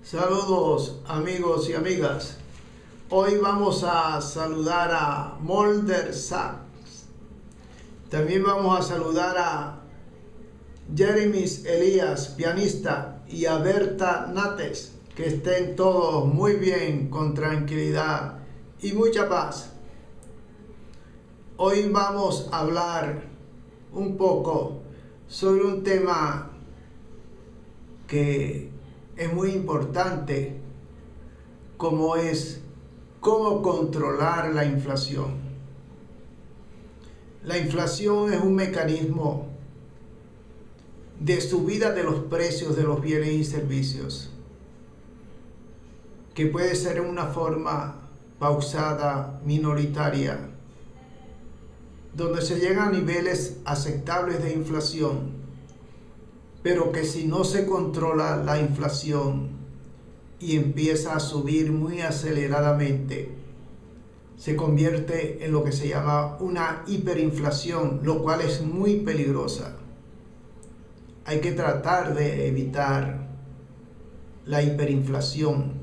Saludos amigos y amigas. Hoy vamos a saludar a Mulder Sachs. También vamos a saludar a Jeremy Elías, pianista, y a Berta Nates. Que estén todos muy bien, con tranquilidad y mucha paz. Hoy vamos a hablar un poco sobre un tema que es muy importante, como es cómo controlar la inflación. La inflación es un mecanismo de subida de los precios de los bienes y servicios, que puede ser en una forma pausada, minoritaria, donde se llega a niveles aceptables de inflación, pero que si no se controla la inflación y empieza a subir muy aceleradamente, se convierte en lo que se llama una hiperinflación, lo cual es muy peligrosa. Hay que tratar de evitar la hiperinflación,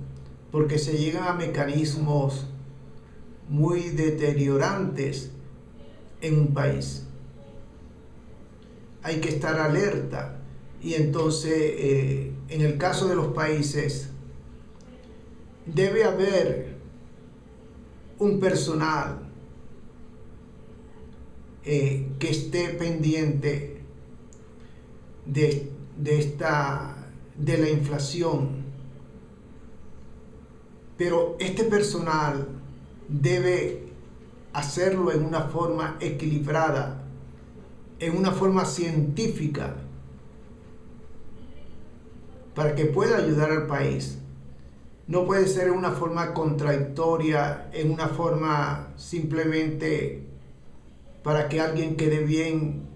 porque se llegan a mecanismos muy deteriorantes en un país. Hay que estar alerta. Y entonces, en el caso de los países, debe haber un personal que esté pendiente de la inflación. Pero este personal debe hacerlo en una forma equilibrada, en una forma científica, para que pueda ayudar al país. No puede ser en una forma contradictoria, en una forma simplemente para que alguien quede bien,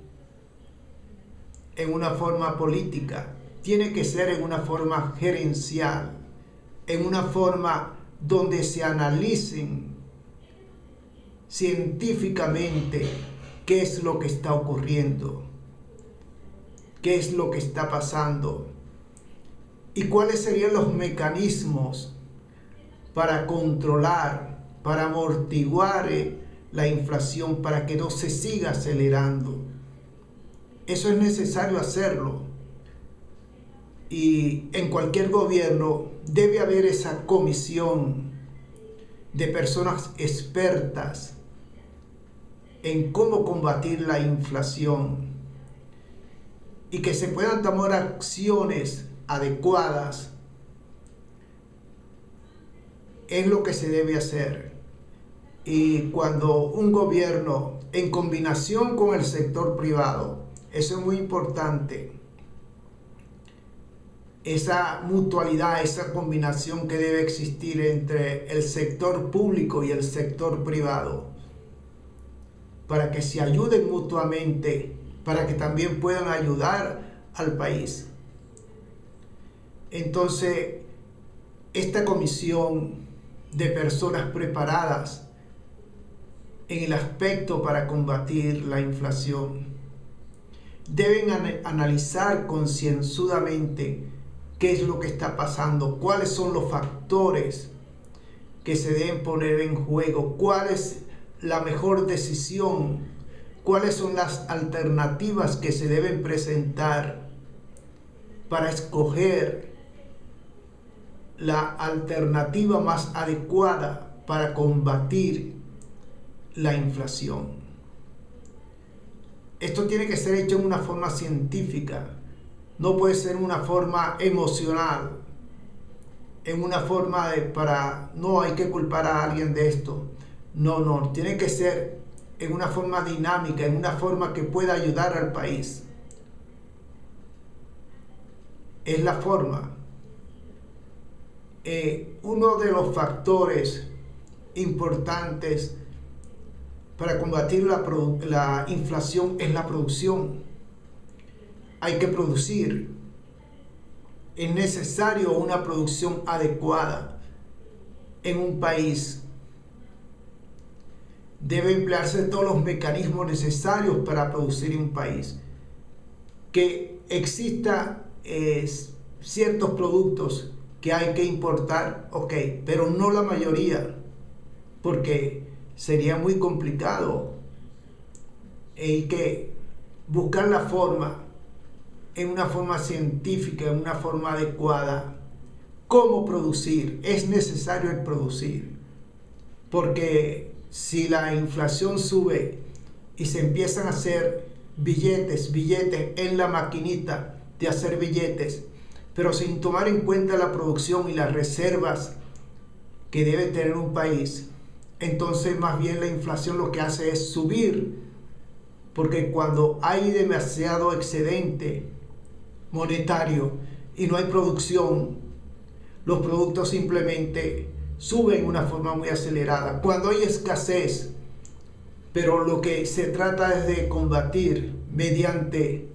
en una forma política. Tiene que ser en una forma gerencial, en una forma donde se analicen científicamente qué es lo que está ocurriendo, qué es lo que está pasando, y cuáles serían los mecanismos para controlar, para amortiguar la inflación, para que no se siga acelerando. Eso es necesario hacerlo. Y en cualquier gobierno debe haber esa comisión de personas expertas en cómo combatir la inflación y que se puedan tomar acciones adecuadas. Es lo que se debe hacer. Y cuando un gobierno, en combinación con el sector privado, eso es muy importante, esa mutualidad, esa combinación que debe existir entre el sector público y el sector privado, para que se ayuden mutuamente, para que también puedan ayudar al país. Entonces, esta comisión de personas preparadas en el aspecto para combatir la inflación deben analizar concienzudamente qué es lo que está pasando, cuáles son los factores que se deben poner en juego, cuál es la mejor decisión, cuáles son las alternativas que se deben presentar para escoger la alternativa más adecuada para combatir la inflación. Esto tiene que ser hecho en una forma científica, no puede ser una forma emocional, en una forma no hay que culpar a alguien de esto. No, tiene que ser en una forma dinámica, en una forma que pueda ayudar al país. Es la forma. Uno de los factores importantes para combatir la inflación es la producción. Hay que producir. Es necesario una producción adecuada en un país. Debe emplearse todos los mecanismos necesarios para producir en un país. Que exista ciertos productos que hay que importar, ok, pero no la mayoría, porque sería muy complicado. Hay que buscar la forma, en una forma científica, en una forma adecuada, cómo producir. Es necesario el producir, porque si la inflación sube y se empiezan a hacer billetes en la maquinita de hacer billetes, pero sin tomar en cuenta la producción y las reservas que debe tener un país, entonces más bien la inflación lo que hace es subir, porque cuando hay demasiado excedente monetario y no hay producción, los productos simplemente suben de una forma muy acelerada. Cuando hay escasez, pero lo que se trata es de combatir mediante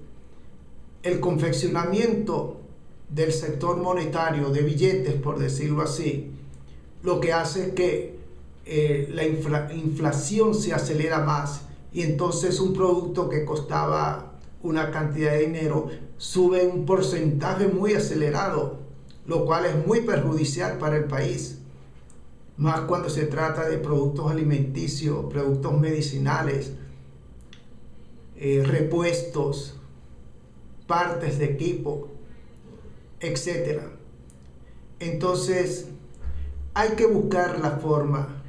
el confeccionamiento del sector monetario de billetes, por decirlo así, lo que hace es que la inflación se acelera más, y entonces un producto que costaba una cantidad de dinero sube un porcentaje muy acelerado, lo cual es muy perjudicial para el país, más cuando se trata de productos alimenticios, productos medicinales, repuestos, partes de equipo, etc. Entonces hay que buscar la forma,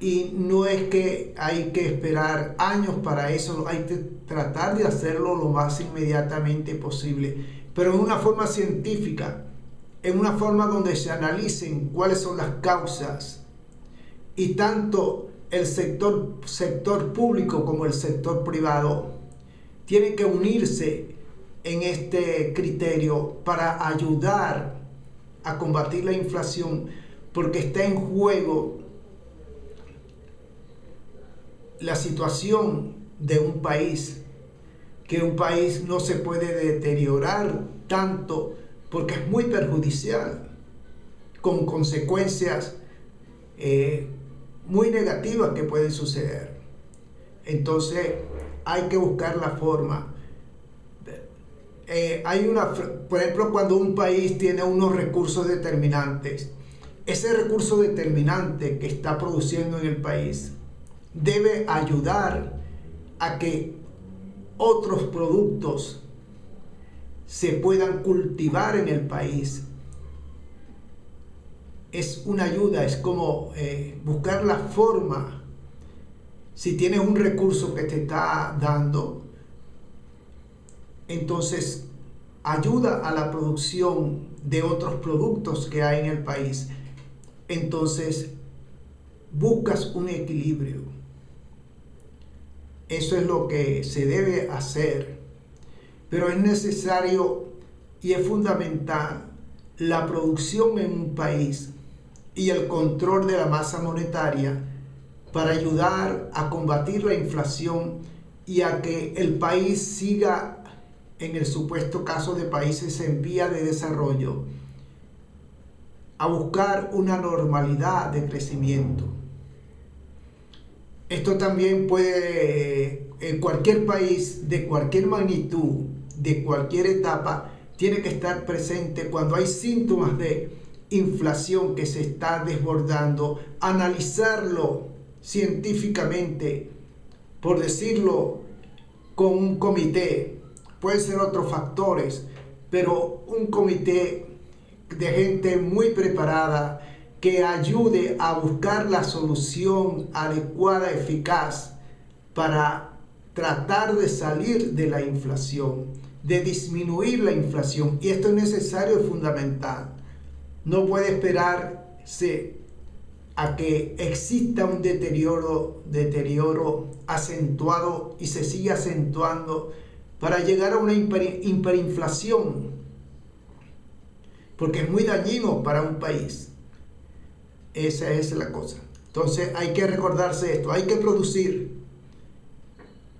y no es que hay que esperar años para eso, hay que tratar de hacerlo lo más inmediatamente posible, pero en una forma científica, en una forma donde se analicen cuáles son las causas, y tanto el sector público como el sector privado tienen que unirse en este criterio para ayudar a combatir la inflación, porque está en juego la situación de un país, que un país no se puede deteriorar tanto porque es muy perjudicial, con consecuencias muy negativas que pueden suceder. Entonces hay que buscar la forma. Por ejemplo, cuando un país tiene unos recursos determinantes, ese recurso determinante que está produciendo en el país debe ayudar a que otros productos se puedan cultivar en el país. Es una ayuda, es como buscar la forma. Si tienes un recurso que te está dando, entonces ayuda a la producción de otros productos que hay en el país. Entonces buscas un equilibrio. Eso es lo que se debe hacer, pero es necesario y es fundamental la producción en un país y el control de la masa monetaria para ayudar a combatir la inflación y a que el país siga, en el supuesto caso de países en vía de desarrollo, a buscar una normalidad de crecimiento. Esto también puede, en cualquier país de cualquier magnitud, de cualquier etapa, tiene que estar presente cuando hay síntomas de inflación que se está desbordando, analizarlo científicamente, por decirlo, con un comité. Pueden ser otros factores, pero un comité de gente muy preparada que ayude a buscar la solución adecuada, eficaz, para tratar de salir de la inflación, de disminuir la inflación. Y esto es necesario y fundamental. No puede esperarse a que exista un deterioro acentuado y se siga acentuando para llegar a una hiperinflación, porque es muy dañino para un país. Esa es la cosa. Entonces hay que recordarse esto, hay que producir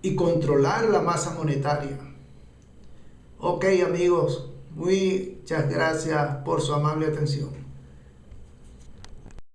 y controlar la masa monetaria. Ok, amigos, muchas gracias por su amable atención.